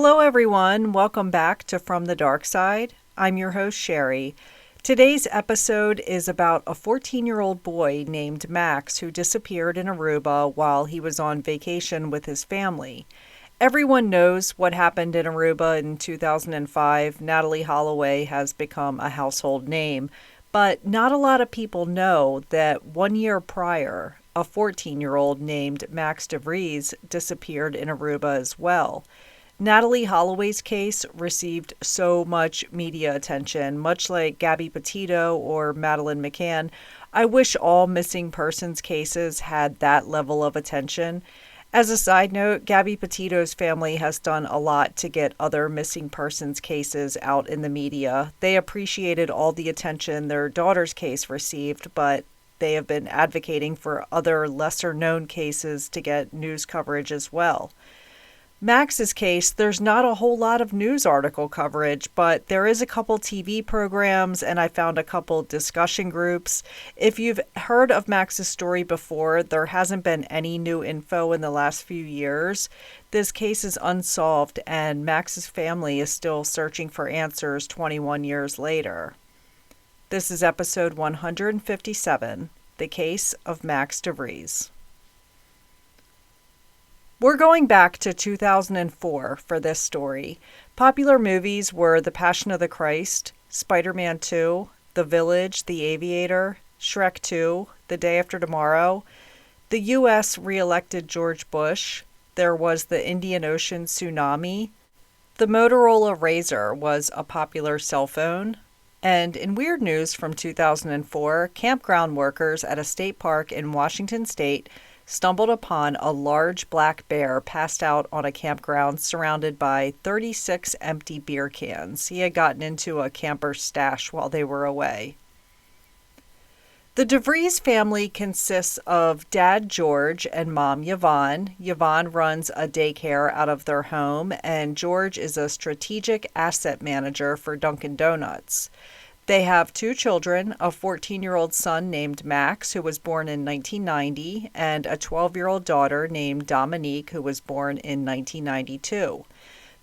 Hello, everyone. Welcome back to From the Dark Side. I'm your host, Sherry. Today's episode is about a 14-year-old boy named Max who disappeared in Aruba while he was on vacation with his family. Everyone knows what happened in Aruba in 2005. Natalie Holloway has become a household name, but not a lot of people know that 1 year prior, a 14-year-old named Max Devries disappeared in Aruba as well. Natalie Holloway's case received so much media attention, much like Gabby Petito or Madeleine McCann. I wish all missing persons cases had that level of attention. As a side note, Gabby Petito's family has done a lot to get other missing persons cases out in the media. They appreciated all the attention their daughter's case received, but they have been advocating for other lesser-known cases to get news coverage as well. Max's case, there's not a whole lot of news article coverage, but there is a couple TV programs and I found a couple discussion groups. If you've heard of Max's story before, there hasn't been any new info in the last few years. This case is unsolved and Max's family is still searching for answers 21 years later. This is episode 157, The Case of Max Devries. We're going back to 2004 for this story. Popular movies were The Passion of the Christ, Spider-Man 2, The Village, The Aviator, Shrek 2, The Day After Tomorrow. The U.S. re-elected George Bush. There was the Indian Ocean tsunami. The Motorola Razr was a popular cell phone. And in weird news from 2004, campground workers at a state park in Washington state stumbled upon a large black bear passed out on a campground surrounded by 36 empty beer cans. He had gotten into a camper's stash while they were away. The DeVries family consists of Dad George and Mom Yvonne. Yvonne runs a daycare out of their home, and George is a strategic asset manager for Dunkin' Donuts. They have two children, a 14-year-old son named Max, who was born in 1990, and a 12-year-old daughter named Dominique, who was born in 1992.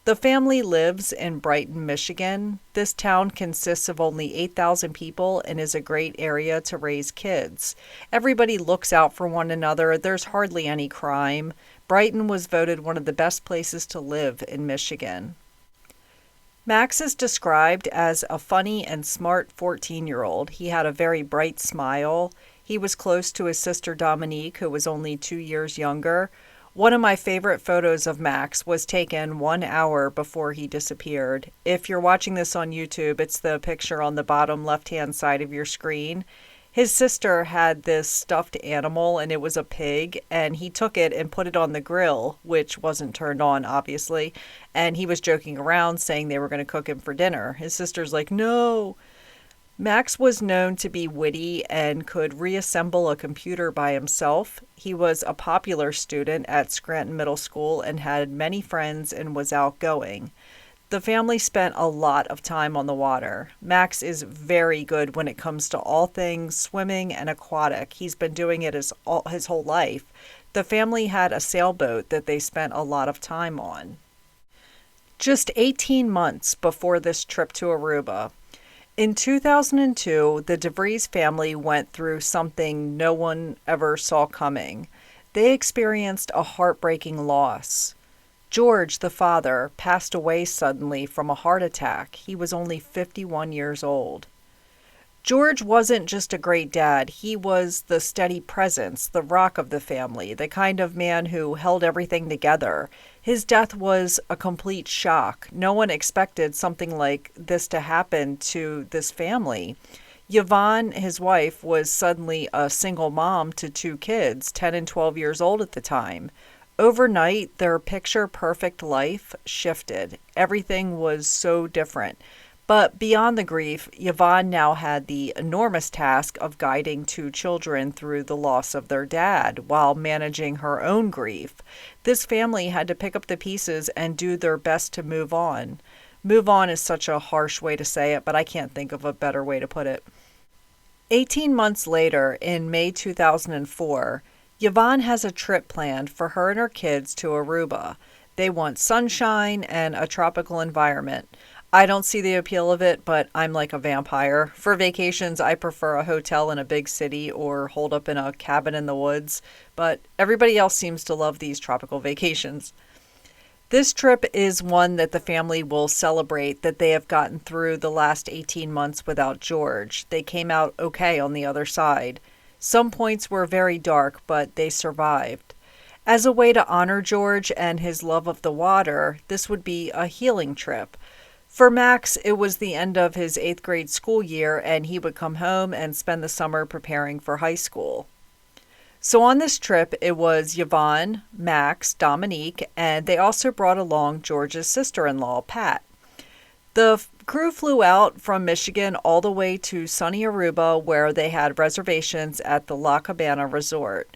The family lives in Brighton, Michigan. This town consists of only 8,000 people and is a great area to raise kids. Everybody looks out for one another. There's hardly any crime. Brighton was voted one of the best places to live in Michigan. Max is described as a funny and smart 14-year-old. He had a very bright smile. He was close to his sister Dominique, who was only 2 years younger. One of my favorite photos of Max was taken 1 hour before he disappeared. If you're watching this on YouTube, it's the picture on the bottom left-hand side of your screen. His sister had this stuffed animal, and it was a pig, and he took it and put it on the grill, which wasn't turned on, obviously, and he was joking around, saying they were going to cook him for dinner. His sister's like, no. Max was known to be witty and could reassemble a computer by himself. He was a popular student at Scranton Middle School and had many friends and was outgoing. The family spent a lot of time on the water. Max is very good when it comes to all things swimming and aquatic. He's been doing it his whole life. The family had a sailboat that they spent a lot of time on. Just 18 months before this trip to Aruba, in 2002, the DeVries family went through something no one ever saw coming. They experienced a heartbreaking loss. George, the father, passed away suddenly from a heart attack. He was only 51 years old. George wasn't just a great dad. He was the steady presence, the rock of the family, the kind of man who held everything together. His death was a complete shock. No one expected something like this to happen to this family. Yvonne, his wife, was suddenly a single mom to two kids, 10 and 12 years old at the time. Overnight, their picture-perfect life shifted. Everything was so different. But beyond the grief, Yvonne now had the enormous task of guiding two children through the loss of their dad while managing her own grief. This family had to pick up the pieces and do their best to move on. Move on is such a harsh way to say it, but I can't think of a better way to put it. 18 months later, in May 2004, Yvonne has a trip planned for her and her kids to Aruba. They want sunshine and a tropical environment. I don't see the appeal of it, but I'm like a vampire. For vacations, I prefer a hotel in a big city or hold up in a cabin in the woods, but everybody else seems to love these tropical vacations. This trip is one that the family will celebrate that they have gotten through the last 18 months without George. They came out okay on the other side. Some points were very dark, but they survived. As a way to honor George and his love of the water, this would be a healing trip. For Max, it was the end of his 8th grade school year, and he would come home and spend the summer preparing for high school. So on this trip, it was Yvonne, Max, Dominique, and they also brought along George's sister-in-law, Pat. The crew flew out from Michigan all the way to sunny Aruba, where they had reservations at the La Cabana Resort.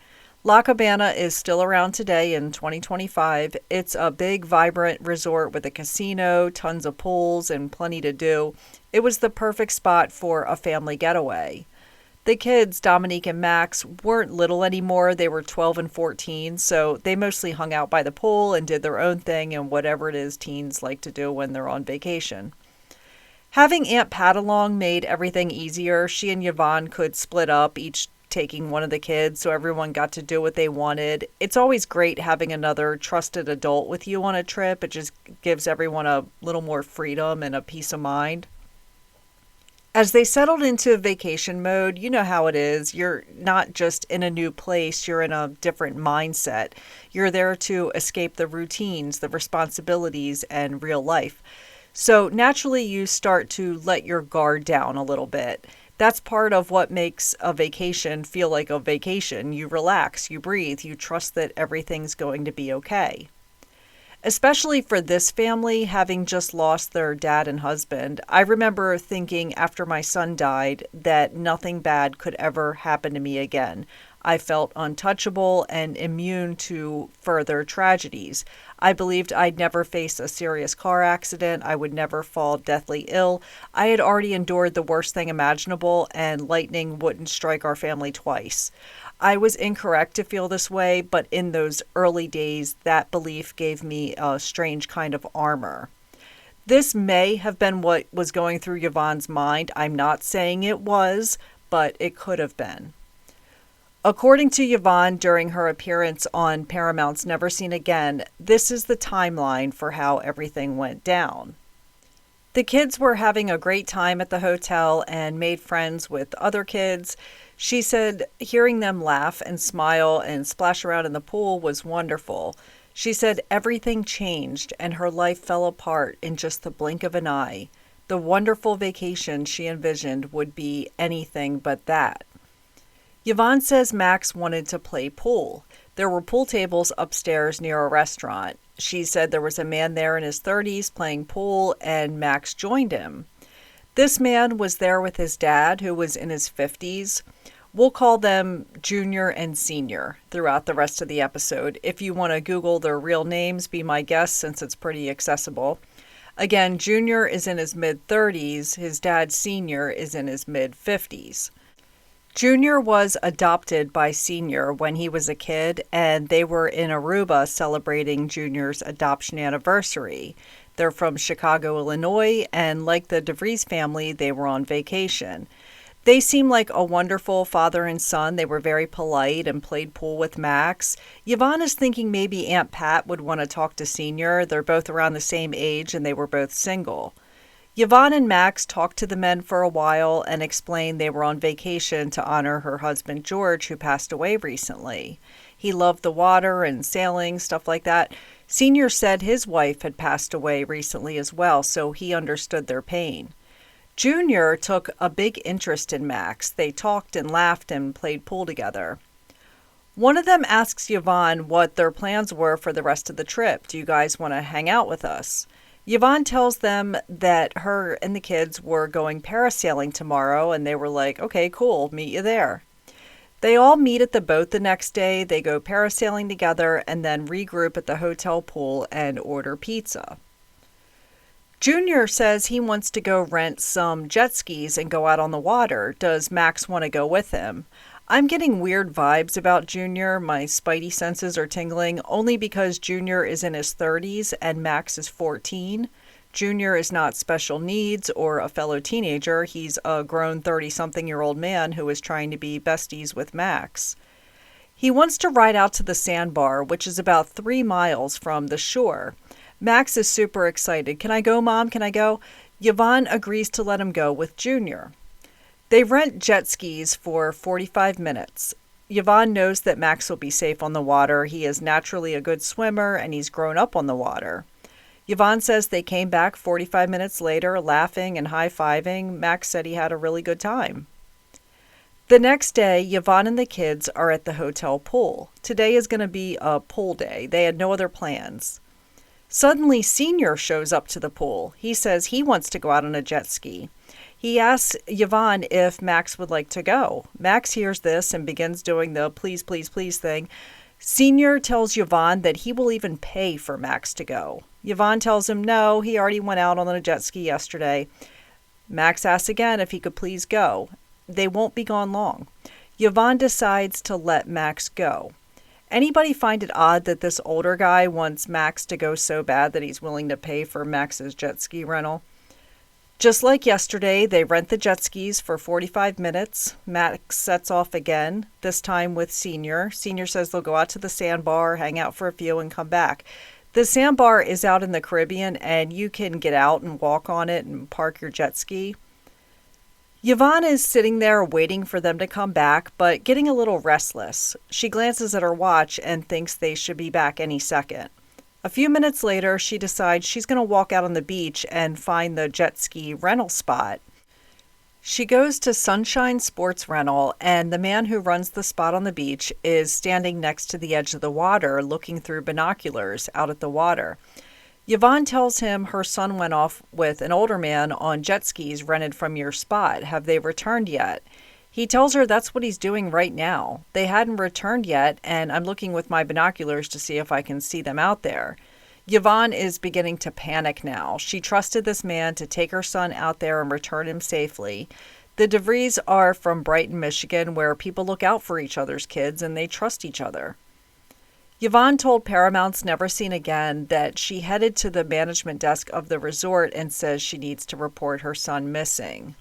La Cabana is still around today in 2025. It's a big, vibrant resort with a casino, tons of pools, and plenty to do. It was the perfect spot for a family getaway. The kids, Dominique and Max, weren't little anymore. They were 12 and 14, so they mostly hung out by the pool and did their own thing and whatever it is teens like to do when they're on vacation. Having Aunt Pat along made everything easier. She and Yvonne could split up, each taking one of the kids, so everyone got to do what they wanted. It's always great having another trusted adult with you on a trip. It just gives everyone a little more freedom and a peace of mind. As they settled into vacation mode, you know how it is. You're not just in a new place, you're in a different mindset. You're there to escape the routines, the responsibilities, and real life. So naturally, you start to let your guard down a little bit. That's part of what makes a vacation feel like a vacation. You relax, you breathe, you trust that everything's going to be okay. Especially for this family, having just lost their dad and husband, I remember thinking after my son died that nothing bad could ever happen to me again. I felt untouchable and immune to further tragedies. I believed I'd never face a serious car accident. I would never fall deathly ill. I had already endured the worst thing imaginable, and lightning wouldn't strike our family twice. I was incorrect to feel this way, but in those early days, that belief gave me a strange kind of armor. This may have been what was going through Yvonne's mind. I'm not saying it was, but it could have been. According to Yvonne, during her appearance on Paramount's Never Seen Again, this is the timeline for how everything went down. The kids were having a great time at the hotel and made friends with other kids. She said hearing them laugh and smile and splash around in the pool was wonderful. She said everything changed and her life fell apart in just the blink of an eye. The wonderful vacation she envisioned would be anything but that. Yvonne says Max wanted to play pool. There were pool tables upstairs near a restaurant. She said there was a man there in his 30s playing pool, and Max joined him. This man was there with his dad, who was in his 50s. We'll call them Junior and Senior throughout the rest of the episode. If you want to Google their real names, be my guest since it's pretty accessible. Again, Junior is in his mid-30s. His dad, Senior, is in his mid-50s. Junior was adopted by Senior when he was a kid, and they were in Aruba celebrating Junior's adoption anniversary. They're from Chicago, Illinois, and like the Devries family, they were on vacation. They seemed like a wonderful father and son. They were very polite and played pool with Max. Yvonne is thinking maybe Aunt Pat would want to talk to Senior. They're both around the same age, and they were both single. Yvonne and Max talked to the men for a while and explained they were on vacation to honor her husband George, who passed away recently. He loved the water and sailing, stuff like that. Senior said his wife had passed away recently as well, so he understood their pain. Junior took a big interest in Max. They talked and laughed and played pool together. One of them asks Yvonne what their plans were for the rest of the trip. Do you guys want to hang out with us? Yvonne tells them that her and the kids were going parasailing tomorrow, and they were like, okay, cool, meet you there. They all meet at the boat the next day, they go parasailing together, and then regroup at the hotel pool and order pizza. Junior says he wants to go rent some jet skis and go out on the water. Does Max want to go with him? I'm getting weird vibes about Junior. My spidey senses are tingling only because Junior is in his 30s and Max is 14. Junior is not special needs or a fellow teenager. He's a grown 30-something-year-old man who is trying to be besties with Max. He wants to ride out to the sandbar, which is about 3 miles from the shore. Max is super excited. Can I go, Mom? Can I go? Yvonne agrees to let him go with Junior. They rent jet skis for 45 minutes. Yvonne knows that Max will be safe on the water. He is naturally a good swimmer and he's grown up on the water. Yvonne says they came back 45 minutes later, laughing and high-fiving. Max said he had a really good time. The next day, Yvonne and the kids are at the hotel pool. Today is going to be a pool day. They had no other plans. Suddenly, Senior shows up to the pool. He says he wants to go out on a jet ski. He asks Yvonne if Max would like to go. Max hears this and begins doing the please, please, please thing. Senior tells Yvonne that he will even pay for Max to go. Yvonne tells him no, he already went out on a jet ski yesterday. Max asks again if he could please go. They won't be gone long. Yvonne decides to let Max go. Anybody find it odd that this older guy wants Max to go so bad that he's willing to pay for Max's jet ski rental? Just like yesterday, they rent the jet skis for 45 minutes. Max sets off again, this time with Senior. Senior says they'll go out to the sandbar, hang out for a few, and come back. The sandbar is out in the Caribbean, and you can get out and walk on it and park your jet ski. Yvonne is sitting there waiting for them to come back, but getting a little restless. She glances at her watch and thinks they should be back any second. A few minutes later, she decides she's going to walk out on the beach and find the jet ski rental spot. She goes to Sunshine Sports Rental, and the man who runs the spot on the beach is standing next to the edge of the water looking through binoculars out at the water. Yvonne tells him her son went off with an older man on jet skis rented from your spot. Have they returned yet? He tells her that's what he's doing right now. They hadn't returned yet, and I'm looking with my binoculars to see if I can see them out there. Yvonne is beginning to panic now. She trusted this man to take her son out there and return him safely. The Devries are from Brighton, Michigan, where people look out for each other's kids and they trust each other. Yvonne told Paramount's Never Seen Again that she headed to the management desk of the resort and says she needs to report her son missing.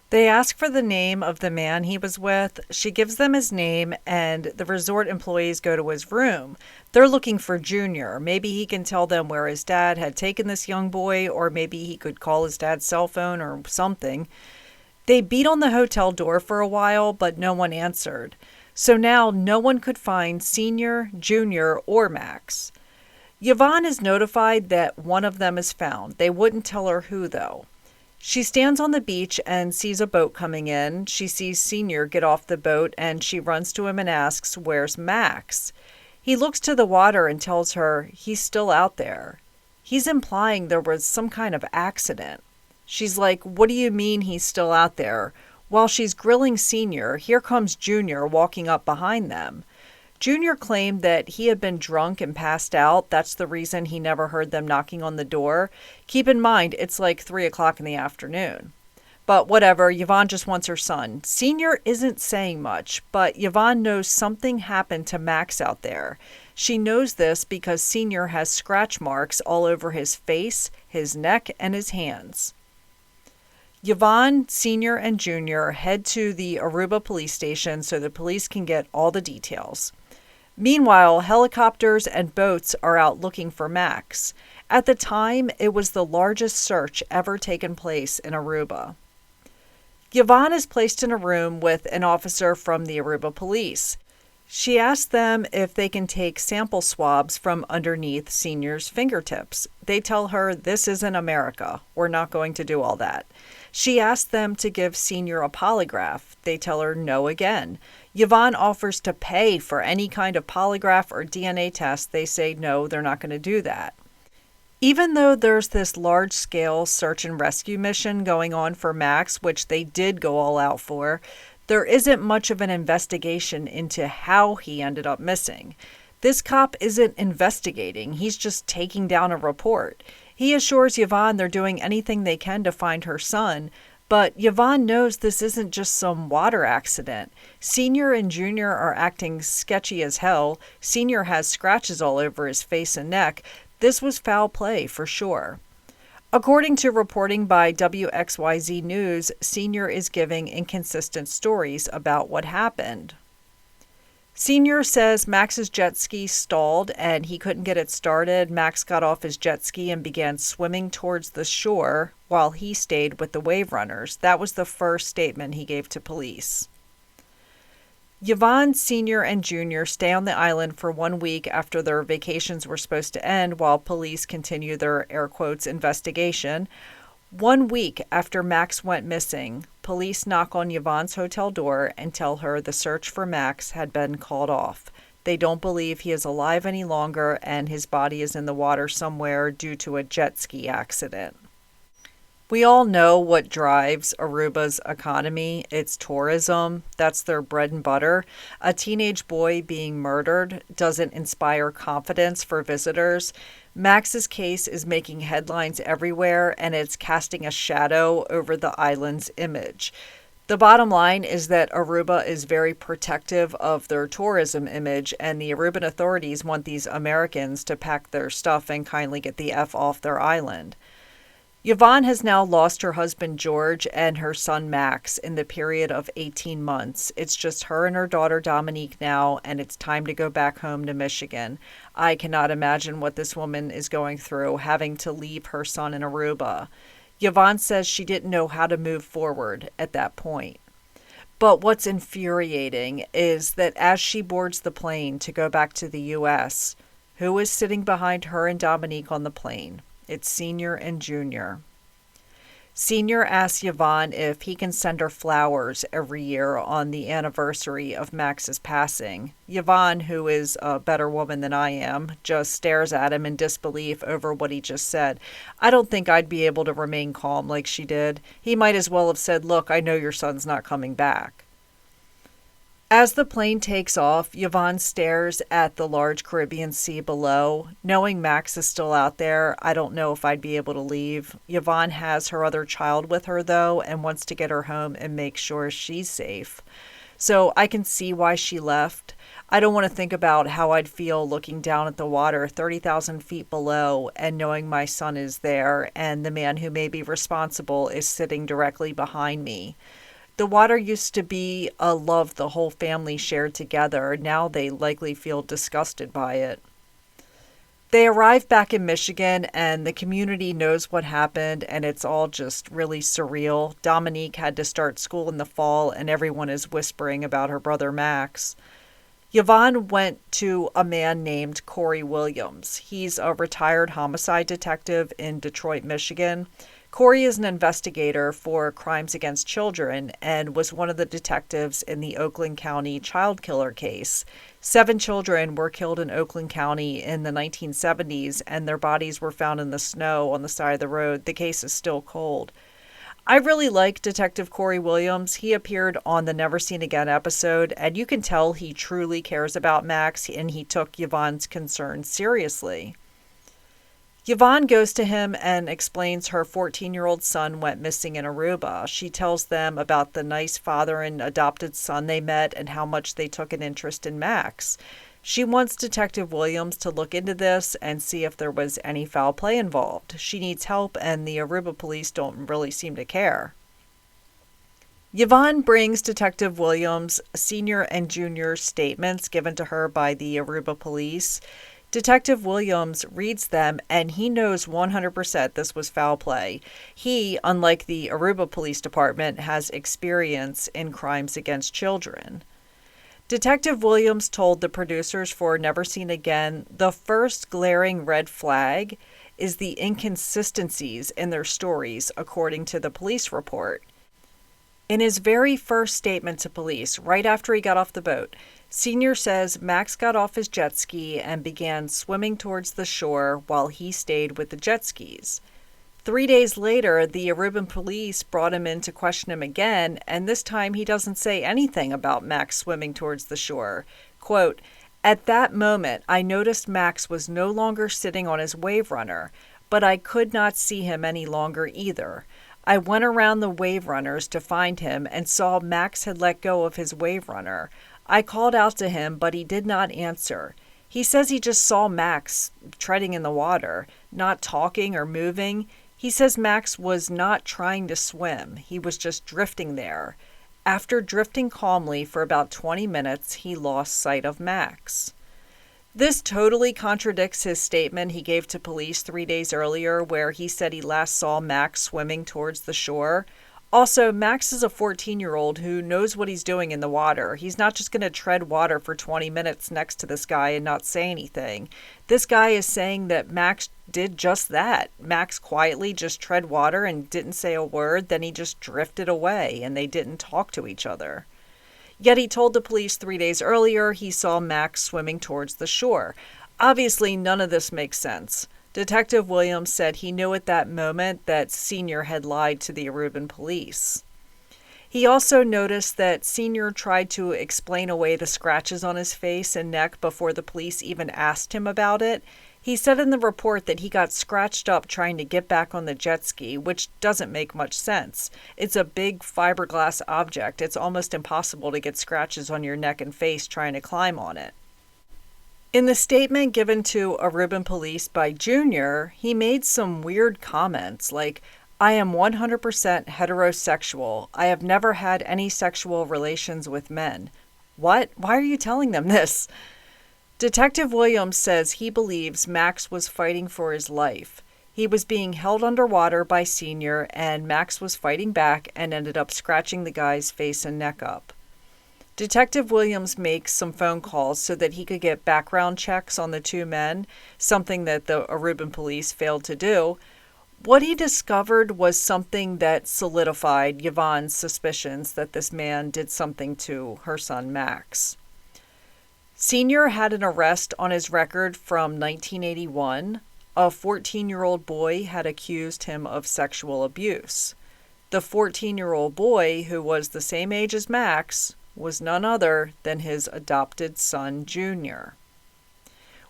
They ask for the name of the man he was with. She gives them his name, and the resort employees go to his room. They're looking for Junior. Maybe he can tell them where his dad had taken this young boy, or maybe he could call his dad's cell phone or something. They beat on the hotel door for a while, but no one answered. So now no one could find Senior, Junior, or Max. Yvonne is notified that one of them is found. They wouldn't tell her who, though. She stands on the beach and sees a boat coming in. She sees Senior get off the boat and she runs to him and asks, "Where's Max?" He looks to the water and tells her he's still out there. He's implying there was some kind of accident. She's like, "What do you mean he's still out there?" While she's grilling Senior, here comes Junior walking up behind them. Junior claimed that he had been drunk and passed out. That's the reason he never heard them knocking on the door. Keep in mind, it's like 3 o'clock in the afternoon. But whatever, Yvonne just wants her son. Senior isn't saying much, but Yvonne knows something happened to Max out there. She knows this because Senior has scratch marks all over his face, his neck, and his hands. Yvonne, Senior, and Junior head to the Aruba police station so the police can get all the details. Meanwhile, helicopters and boats are out looking for Max. At the time, it was the largest search ever taken place in Aruba. Yvonne is placed in a room with an officer from the Aruba police. She asks them if they can take sample swabs from underneath Senior's fingertips. They tell her, "This isn't America. We're not going to do all that." She asks them to give Senior a polygraph. They tell her no again. Yvonne offers to pay for any kind of polygraph or DNA test. They say no, they're not going to do that. Even though there's this large-scale search and rescue mission going on for Max, which they did go all out for, there isn't much of an investigation into how he ended up missing. This cop isn't investigating. He's just taking down a report. He assures Yvonne they're doing anything they can to find her son, But Yvonne knows this isn't just some water accident. Senior and Junior are acting sketchy as hell. Senior has scratches all over his face and neck. This was foul play for sure. According to reporting by WXYZ News, Senior is giving inconsistent stories about what happened. Senior says Max's jet ski stalled and he couldn't get it started. Max got off his jet ski and began swimming towards the shore while he stayed with the wave runners. That was the first statement he gave to police. Yvonne, Senior, and Junior stay on the island for 1 week after their vacations were supposed to end while police continue their air quotes investigation. 1 week after Max went missing, police knock on Yvonne's hotel door and tell her the search for Max had been called off. They don't believe he is alive any longer and his body is in the water somewhere due to a jet ski accident. We all know what drives Aruba's economy. It's tourism. That's their bread and butter. A teenage boy being murdered doesn't inspire confidence for visitors. Max's case is making headlines everywhere, and it's casting a shadow over the island's image. The bottom line is that Aruba is very protective of their tourism image, and the Aruban authorities want these Americans to pack their stuff and kindly get the F off their island. Yvonne has now lost her husband George and her son Max in the period of 18 months. It's just her and her daughter Dominique now, and it's time to go back home to Michigan. I cannot imagine what this woman is going through, having to leave her son in Aruba. Yvonne says she didn't know how to move forward at that point. But what's infuriating is that as she boards the plane to go back to the U.S., who is sitting behind her and Dominique on the plane? It's Senior and Junior. Senior asks Yvonne if he can send her flowers every year on the anniversary of Max's passing. Yvonne, who is a better woman than I am, just stares at him in disbelief over what he just said. I don't think I'd be able to remain calm like she did. He might as well have said, "Look, I know your son's not coming back." As the plane takes off, Yvonne stares at the large Caribbean Sea below. Knowing Max is still out there, I don't know if I'd be able to leave. Yvonne has her other child with her, though, and wants to get her home and make sure she's safe. So I can see why she left. I don't want to think about how I'd feel looking down at the water 30,000 feet below and knowing my son is there and the man who may be responsible is sitting directly behind me. The water used to be a love the whole family shared together. Now they likely feel disgusted by it. They arrive back in Michigan and the community knows what happened and it's all just really surreal. Dominique had to start school in the fall and everyone is whispering about her brother Max. Yvonne went to a man named Corey Williams. He's a retired homicide detective in Detroit, Michigan. Corey is an investigator for crimes against children and was one of the detectives in the Oakland County child killer case. 7 children were killed in Oakland County in the 1970s, and their bodies were found in the snow on the side of the road. The case is still cold. I really like Detective Corey Williams. He appeared on the Never Seen Again episode, and you can tell he truly cares about Max, and he took Yvonne's concerns seriously. Yvonne goes to him and explains her 14-year-old son went missing in Aruba. She tells them about the nice father and adopted son they met and how much they took an interest in Max. She wants Detective Williams to look into this and see if there was any foul play involved. She needs help, and the Aruba police don't really seem to care. Yvonne brings Detective Williams Senior and Junior statements given to her by the Aruba police. Detective Williams reads them, and he knows 100% this was foul play. He, unlike the Aruba Police Department, has experience in crimes against children. Detective Williams told the producers for Never Seen Again the first glaring red flag is the inconsistencies in their stories, according to the police report. In his very first statement to police, right after he got off the boat, Senior says Max got off his jet ski and began swimming towards the shore while he stayed with the jet skis. 3 days later, the Aruban police brought him in to question him again, and this time he doesn't say anything about Max swimming towards the shore. Quote, "At that moment, I noticed Max was no longer sitting on his wave runner, but I could not see him any longer either. I went around the wave runners to find him and saw Max had let go of his wave runner. I called out to him, but he did not answer. He says he just saw Max treading in the water, not talking or moving. He says Max was not trying to swim. He was just drifting there. After drifting calmly for about 20 minutes, he lost sight of Max. This totally contradicts his statement he gave to police 3 days earlier, where he said he last saw Max swimming towards the shore. Also, Max is a 14-year-old who knows what he's doing in the water. He's not just going to tread water for 20 minutes next to this guy and not say anything. This guy is saying that Max did just that. Max quietly just tread water and didn't say a word, then he just drifted away and they didn't talk to each other. Yet he told the police 3 days earlier he saw Max swimming towards the shore. Obviously, none of this makes sense. Detective Williams said he knew at that moment that Senior had lied to the Aruban police. He also noticed that Senior tried to explain away the scratches on his face and neck before the police even asked him about it. He said in the report that he got scratched up trying to get back on the jet ski, which doesn't make much sense. It's a big fiberglass object. It's almost impossible to get scratches on your neck and face trying to climb on it. In the statement given to Aruban police by Junior, he made some weird comments like, "I am 100% heterosexual. I have never had any sexual relations with men." What? Why are you telling them this? Detective Williams says he believes Max was fighting for his life. He was being held underwater by Senior, and Max was fighting back and ended up scratching the guy's face and neck up. Detective Williams makes some phone calls so that he could get background checks on the two men, something that the Aruban police failed to do. What he discovered was something that solidified Yvonne's suspicions that this man did something to her son Max. Senior had an arrest on his record from 1981. A 14-year-old boy had accused him of sexual abuse. The 14-year-old boy, who was the same age as Max, was none other than his adopted son, Junior.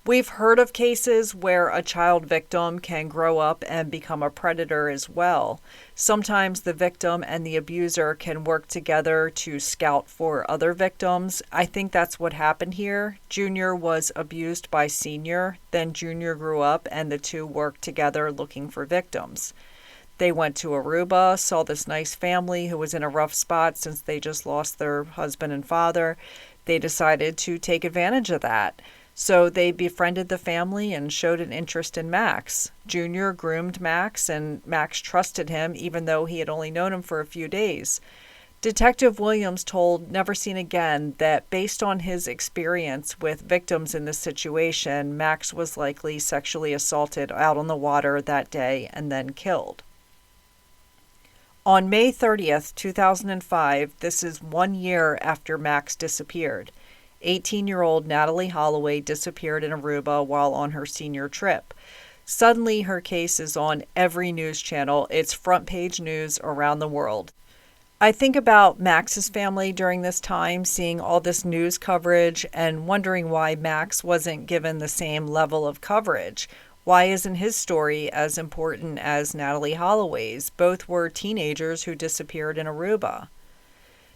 We've heard of cases where a child victim can grow up and become a predator as well. Sometimes the victim and the abuser can work together to scout for other victims. I think that's what happened here. Junior was abused by Senior, then Junior grew up and the two worked together looking for victims. They went to Aruba, saw this nice family who was in a rough spot since they just lost their husband and father. They decided to take advantage of that. So they befriended the family and showed an interest in Max. Junior groomed Max, and Max trusted him even though he had only known him for a few days. Detective Williams told Never Seen Again that based on his experience with victims in this situation, Max was likely sexually assaulted out on the water that day and then killed. On May 30th, 2005, this is 1 year after Max disappeared. 18-year-old Natalie Holloway disappeared in Aruba while on her senior trip. Suddenly, her case is on every news channel. It's front page news around the world. I think about Max's family during this time, seeing all this news coverage and wondering why Max wasn't given the same level of coverage. Why isn't his story as important as Natalie Holloway's? Both were teenagers who disappeared in Aruba.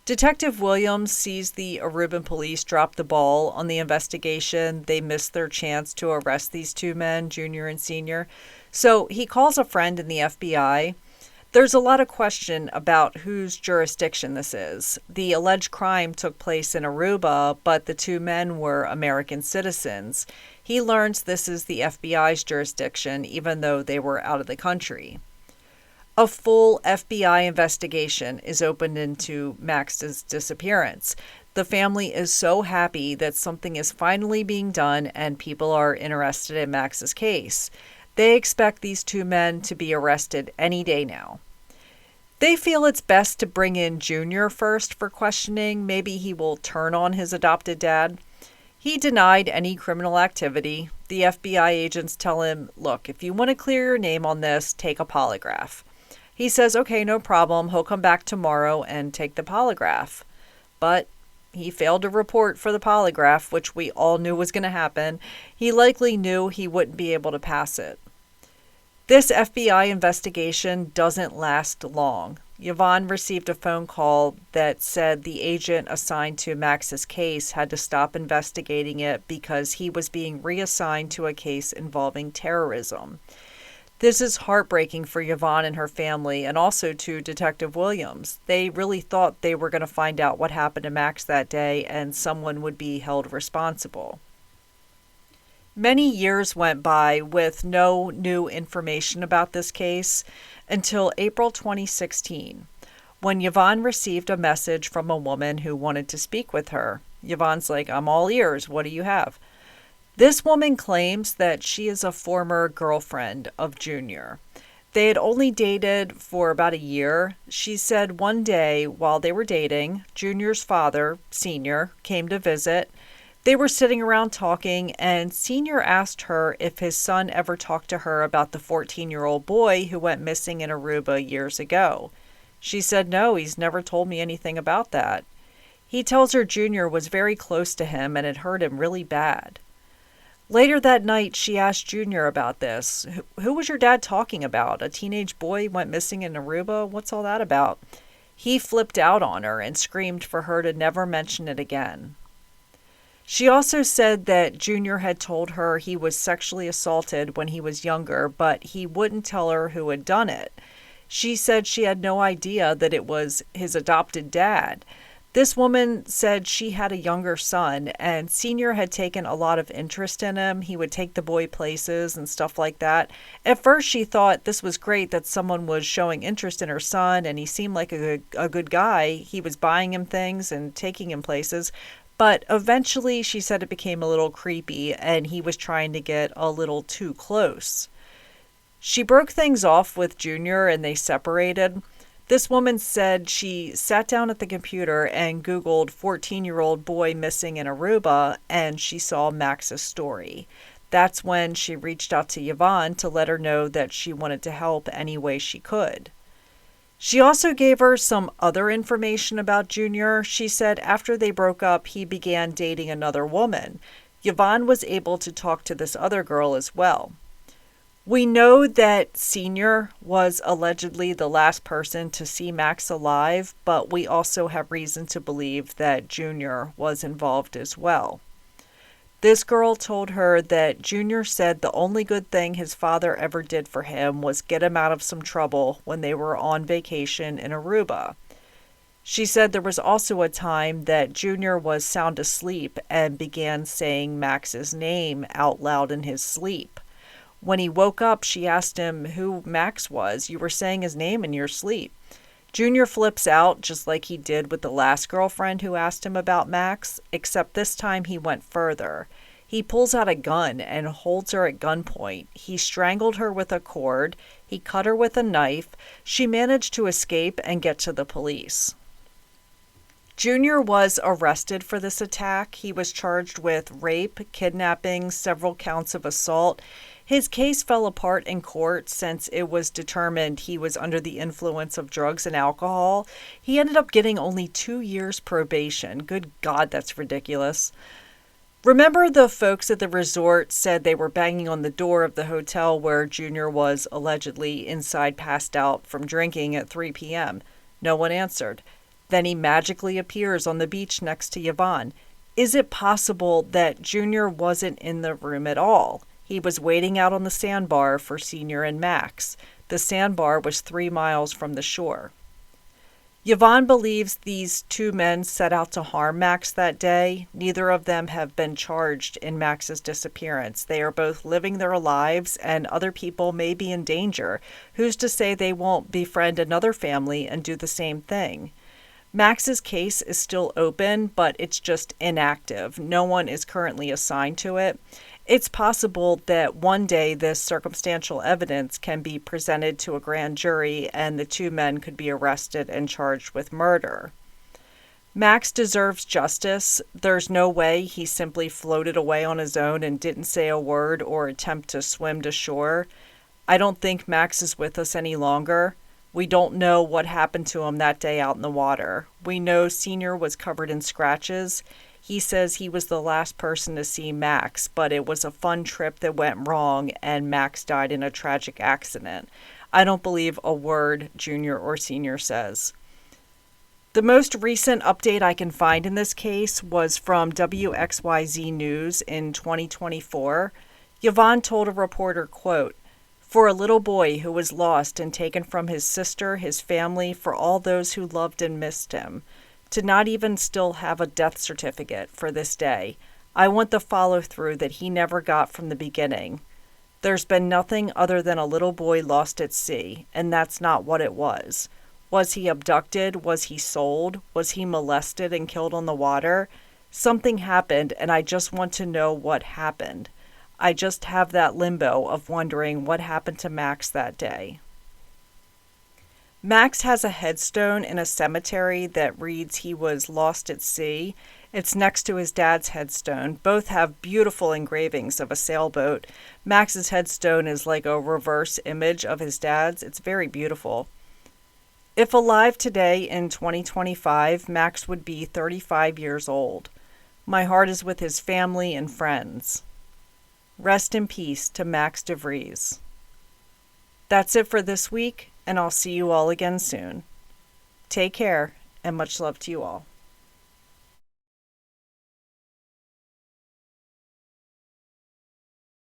Detective Williams sees the Aruban police drop the ball on the investigation. They missed their chance to arrest these two men, Junior and Senior. So he calls a friend in the FBI. There's a lot of question about whose jurisdiction this is. The alleged crime took place in Aruba, but the two men were American citizens. He learns this is the FBI's jurisdiction, even though they were out of the country. A full FBI investigation is opened into Max's disappearance. The family is so happy that something is finally being done and people are interested in Max's case. They expect these two men to be arrested any day now. They feel it's best to bring in Junior first for questioning. Maybe he will turn on his adopted dad. He denied any criminal activity. The FBI agents tell him, look, if you want to clear your name on this, take a polygraph. He says, okay, no problem. He'll come back tomorrow and take the polygraph. But he failed to report for the polygraph, which we all knew was going to happen. He likely knew he wouldn't be able to pass it. This FBI investigation doesn't last long. Yvonne received a phone call that said the agent assigned to Max's case had to stop investigating it because he was being reassigned to a case involving terrorism. This is heartbreaking for Yvonne and her family, and also to Detective Williams. They really thought they were going to find out what happened to Max that day and someone would be held responsible. Many years went by with no new information about this case until April 2016, when Yvonne received a message from a woman who wanted to speak with her. Yvonne's like, "I'm all ears. What do you have?" This woman claims that she is a former girlfriend of Junior. They had only dated for about a year. She said one day while they were dating, Junior's father, Senior, came to visit. They were sitting around talking, and Senior asked her if his son ever talked to her about the 14-year-old boy who went missing in Aruba years ago. She said, "No, he's never told me anything about that." He tells her Junior was very close to him and it hurt him really bad. Later that night, she asked Junior about this. Who was your dad talking about? A teenage boy went missing in Aruba? What's all that about?" He flipped out on her and screamed for her to never mention it again. She also said that Junior had told her he was sexually assaulted when he was younger, but he wouldn't tell her who had done it. She said she had no idea that it was his adopted dad. This woman said she had a younger son, and Senior had taken a lot of interest in him. He would take the boy places and stuff like that. At first, she thought this was great that someone was showing interest in her son, and he seemed like a good guy. He was buying him things and taking him places. But eventually, she said it became a little creepy, and he was trying to get a little too close. She broke things off with Junior, and they separated. This woman said she sat down at the computer and Googled 14-year-old boy missing in Aruba, and she saw Max's story. That's when she reached out to Yvonne to let her know that she wanted to help any way she could. She also gave her some other information about Junior. She said after they broke up, he began dating another woman. Yvonne was able to talk to this other girl as well. We know that Senior was allegedly the last person to see Max alive, but we also have reason to believe that Junior was involved as well. This girl told her that Junior said the only good thing his father ever did for him was get him out of some trouble when they were on vacation in Aruba. She said there was also a time that Junior was sound asleep and began saying Max's name out loud in his sleep. When he woke up, she asked him who Max was. "You were saying his name in your sleep." Junior flips out just like he did with the last girlfriend who asked him about Max, except this time he went further. He pulls out a gun and holds her at gunpoint. He strangled her with a cord. He cut her with a knife. She managed to escape and get to the police. Junior was arrested for this attack. He was charged with rape, kidnapping, several counts of assault. His case fell apart in court since it was determined he was under the influence of drugs and alcohol. He ended up getting only 2 years probation. Good God, that's ridiculous. Remember the folks at the resort said they were banging on the door of the hotel where Junior was allegedly inside passed out from drinking at 3 p.m.? No one answered. Then he magically appears on the beach next to Yvonne. Is it possible that Junior wasn't in the room at all? He was waiting out on the sandbar for Senior and Max. The sandbar was 3 miles from the shore. Yvonne believes these two men set out to harm Max that day. Neither of them have been charged in Max's disappearance. They are both living their lives, and other people may be in danger. Who's to say they won't befriend another family and do the same thing? Max's case is still open, but it's just inactive. No one is currently assigned to it. It's possible that one day this circumstantial evidence can be presented to a grand jury and the two men could be arrested and charged with murder. Max deserves justice. There's no way he simply floated away on his own and didn't say a word or attempt to swim to shore. I don't think Max is with us any longer. We don't know what happened to him that day out in the water. We know Senior was covered in scratches. He says he was the last person to see Max, but it was a fun trip that went wrong and Max died in a tragic accident. I don't believe a word Junior or Senior says. The most recent update I can find in this case was from WXYZ News in 2024. Yvonne told a reporter, quote, "For a little boy who was lost and taken from his sister, his family, for all those who loved and missed him, to not even still have a death certificate for this day, I want the follow-through that he never got from the beginning. There's been nothing other than a little boy lost at sea, and that's not what it was. Was he abducted? Was he sold? Was he molested and killed on the water? Something happened, and I just want to know what happened. I just have that limbo of wondering what happened to Max that day." Max has a headstone in a cemetery that reads he was lost at sea. It's next to his dad's headstone. Both have beautiful engravings of a sailboat. Max's headstone is like a reverse image of his dad's. It's very beautiful. If alive today in 2025, Max would be 35 years old. My heart is with his family and friends. Rest in peace to Max Devries. That's it for this week, and I'll see you all again soon. Take care, and much love to you all.